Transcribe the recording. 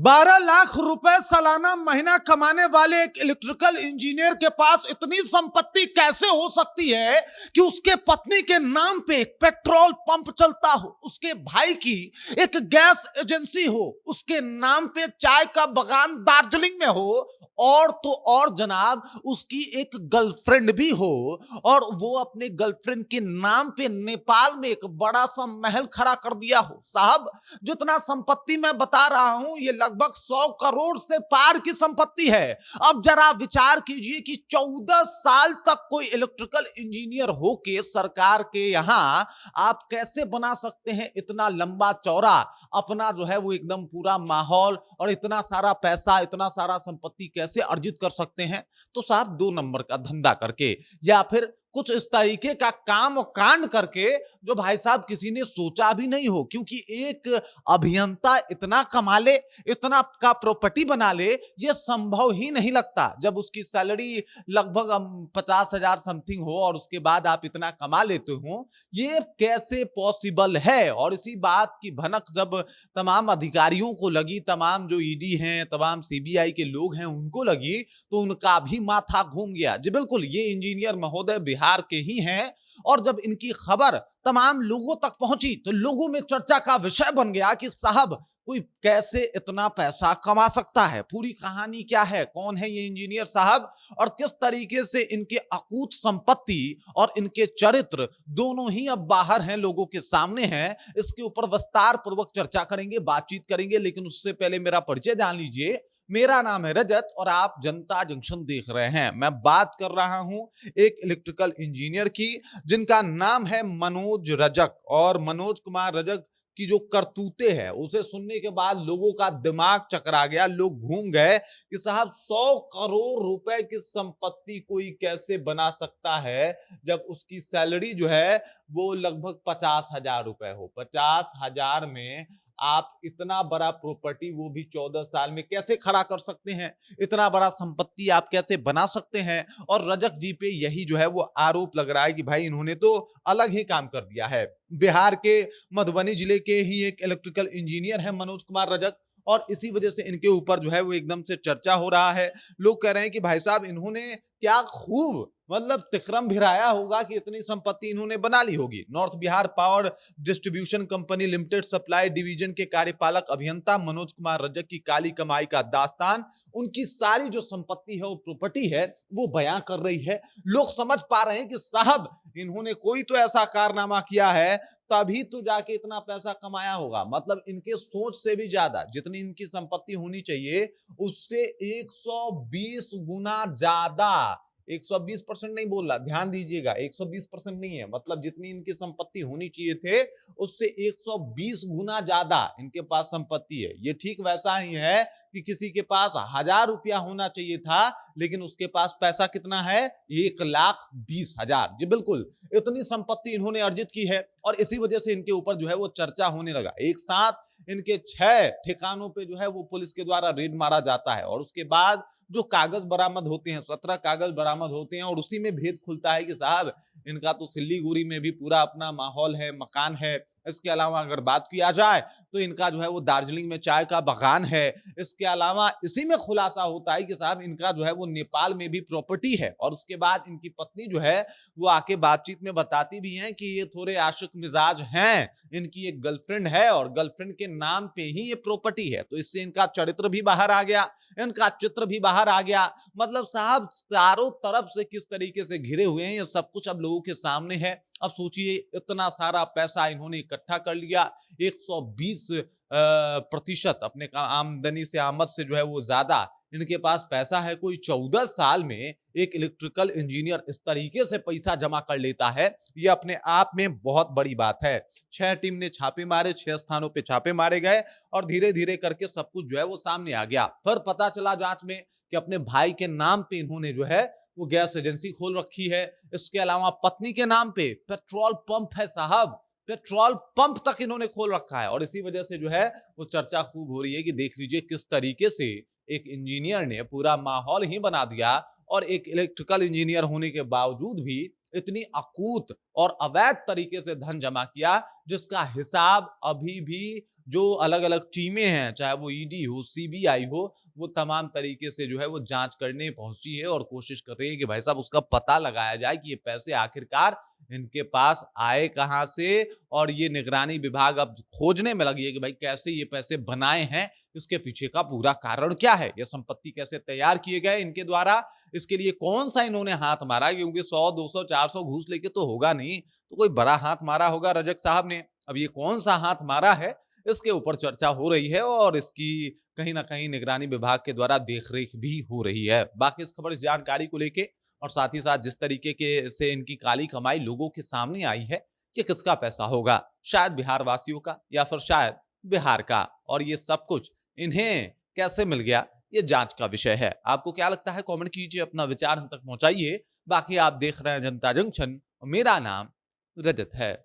12 लाख रुपए सालाना महीना कमाने वाले एक इलेक्ट्रिकल इंजीनियर के पास इतनी संपत्ति कैसे हो सकती है कि उसके पत्नी के नाम पे एक पेट्रोल पंप चलता हो, उसके भाई की एक गैस एजेंसी हो, उसके नाम पे चाय का बागान दार्जिलिंग में हो, और तो और जनाब उसकी एक गर्लफ्रेंड भी हो, और वो अपने गर्लफ्रेंड के नाम पे नेपाल में एक बड़ा सा महल खड़ा कर दिया हो। साहब, जितना संपत्ति मैं बता रहा हूं ये लगभग 100 करोड़ से पार की संपत्ति है। अब जरा विचार कीजिए कि 14 साल तक कोई इलेक्ट्रिकल इंजीनियर होके सरकार के यहां आप कैसे बना सकते हैं इतना लंबा चौड़ा अपना जो है वो एकदम पूरा माहौल, और इतना सारा पैसा, इतना सारा संपत्ति कैसे अर्जित कर सकते हैं? तो साहब 2 नंबर का धंधा करके, या फिर कुछ इस तरीके का काम और कांड करके जो भाई साहब किसी ने सोचा भी नहीं हो। क्योंकि एक अभियंता इतना कमा ले, इतना का प्रॉपर्टी बना ले, ये संभव ही नहीं लगता। जब उसकी सैलरी लगभग 50,000 समथिंग हो और उसके बाद आप इतना कमा लेते हो, ये कैसे पॉसिबल है? और इसी बात की भनक जब तमाम अधिकारियों को लगी, तमाम जो ईडी हैं, तमाम सीबीआई के लोग हैं उनको लगी, तो उनका भी माथा घूम गया। जी बिल्कुल, ये इंजीनियर महोदय बिहार के ही हैं, और जब इनकी खबर तमाम लोगों तक पहुंची तो लोगों में चर्चा का विषय बन गया कि साहब कोई कैसे इतना पैसा कमा सकता है, पूरी कहानी क्या है, कौन है ये इंजीनियर साहब, और किस तरीके से इनके अकूत संपत्ति और इनके चरित्र दोनों ही अब बाहर हैं, लोगों के सामने हैं। इसके ऊपर विस्तार पूर्वक चर्चा करेंगे, बातचीत करेंगे, लेकिन उससे पहले मेरा परिचय जान लीजिए। मेरा नाम है रजत और आप जनता जंक्शन देख रहे हैं। मैं बात कर रहा हूं एक इलेक्ट्रिकल इंजीनियर की जिनका नाम है मनोज रजक, और मनोज कुमार रजक की जो करतूते हैं उसे सुनने के बाद लोगों का दिमाग चकरा गया। लोग घूम गए कि साहब 100 करोड़ रुपए की संपत्ति कोई कैसे बना सकता है, जब उसकी सैलरी जो है वो लगभग 50,000 रुपए हो। 50,000 में आप इतना बड़ा प्रॉपर्टी, वो भी 14 साल में कैसे खड़ा कर सकते हैं? इतना बड़ा संपत्ति आप कैसे बना सकते हैं? और रजक जी पे यही जो है वो आरोप लग रहा है कि भाई इन्होंने तो अलग ही काम कर दिया है। बिहार के मधुबनी जिले के ही एक इलेक्ट्रिकल इंजीनियर है मनोज कुमार रजक, और इसी वजह से इनके ऊपर जो है वो एकदम से चर्चा हो रहा है। लोग कह रहे हैं कि भाई साहब इन्होंने क्या खूब मतलब तिकरम भिराया होगा कि इतनी संपत्ति इन्होंने बना ली होगी। North Bihar power distribution company limited supply division के कार्यपालक अभियंता मनोज कुमार रजक की काली कमाई का दास्तान, उनकी सारी जो संपत्ति है, वो प्रॉपर्टी है, वो बयां कर रही है। लोग समझ पा रहे हैं कि साहब इन्होंने कोई तो ऐसा कारनामा किया है, तभी तो जाके इतना पैसा कमाया होगा। मतलब इनके सोच से भी ज्यादा जितनी इनकी संपत्ति होनी चाहिए उससे 120 गुना ज्यादा, 120% नहीं बोल रहा, ध्यान दीजिएगा, 120% नहीं है, मतलब जितनी इनकी संपत्ति होनी चाहिए थे उससे 120 गुना ज्यादा इनके पास संपत्ति है। ये ठीक वैसा ही है कि किसी के पास 1,000 रुपया होना चाहिए था, लेकिन उसके पास पैसा कितना है? 1,20,000। जी बिल्कुल, इतनी संपत्ति इन्होंने अर्जित की है, और इसी वजह से इनके ऊपर जो है वो चर्चा होने लगा। एक साथ इनके 6 ठिकानों पे जो है वो पुलिस के द्वारा रेड मारा जाता है, और उसके बाद जो कागज बरामद होते हैं, 17 कागज बरामद होते हैं, और उसी में भेद खुलता है कि साहब इनका तो सिल्लीगुड़ी में भी पूरा अपना माहौल है, मकान है। इसके अलावा अगर बात किया जाए तो इनका जो है वो दार्जिलिंग में चाय का बागान है। इसके अलावा इसी में खुलासा होता है कि साहब इनका जो है वो नेपाल में भी प्रॉपर्टी है। और उसके बाद इनकी पत्नी जो है वो आके बातचीत में बताती भी हैं कि ये थोड़े आशिक मिजाज हैं, इनकी एक गर्लफ्रेंड है और गर्लफ्रेंड के नाम पे ही ये प्रॉपर्टी है। तो इससे इनका चरित्र भी बाहर आ गया, इनका चित्र भी बाहर आ गया। मतलब साहब चारों तरफ से किस तरीके से घिरे हुए हैं, ये सब कुछ अब लोगों के सामने है। अब सोचिए इतना सारा पैसा इन्होंने इकट्ठा कर लिया, 120 प्रतिशत अपने आमदनी से, आमद से जो है वो ज्यादा इनके पास पैसा है। कोई 14 साल में एक इलेक्ट्रिकल इंजीनियर इस तरीके से पैसा जमा कर लेता है, ये अपने आप में बहुत बड़ी बात है। 6 टीम ने छापे मारे, 6 स्थानों पे छापे मारे गए, और धीरे धीरे करके सब कुछ जो है वो सामने आ गया। फिर पता चला जांच में कि अपने भाई के नाम पे इन्होंने जो है वो गैस एजेंसी खोल रखी है। इसके अलावा पत्नी के नाम पे पेट्रोल पंप है साहब, पेट्रोल पंप तक इन्होंने खोल रखा है। और इसी वजह से जो है वो चर्चा खूब हो रही है कि देख लीजिए किस तरीके से एक इंजीनियर ने पूरा माहौल ही बना दिया, और एक इलेक्ट्रिकल इंजीनियर होने के बावजूद भी इतनी अकूत और अवैध तरीके से धन जमा किया, जिसका हिसाब अभी भी जो अलग अलग टीमें हैं, चाहे वो ईडी हो, सीबीआई हो, वो तमाम तरीके से जो है वो जांच करने पहुंची है और कोशिश कर रही है कि भाई साहब उसका पता लगाया जाए कि ये पैसे आखिरकार इनके पास आए कहां से। और ये निगरानी विभाग अब खोजने में लगी है कि भाई कैसे ये पैसे बनाए हैं, इसके पीछे का पूरा कारण क्या है, ये संपत्ति कैसे तैयार किए गए इनके द्वारा, इसके लिए कौन सा इन्होंने हाथ मारा, क्योंकि 100 200 400 घूस लेके तो होगा नहीं, तो कोई बड़ा हाथ मारा होगा रजक साहब ने। अब ये कौन सा हाथ मारा है, इसके ऊपर चर्चा हो रही है और इसकी कहीं ना कहीं निगरानी विभाग के द्वारा देखरेख भी हो रही है। बाकी इस खबर, इस जानकारी को लेके और साथ ही साथ जिस तरीके के से इनकी काली कमाई लोगों के सामने आई है, कि किसका पैसा होगा, शायद बिहार वासियों का या फिर शायद बिहार का, और ये सब कुछ इन्हें कैसे मिल गया, ये जांच का विषय है। आपको क्या लगता है, कमेंट कीजिए, अपना विचार हम तक पहुंचाइए। बाकी आप देख रहे हैं जनता जंक्शन, मेरा नाम रजत है।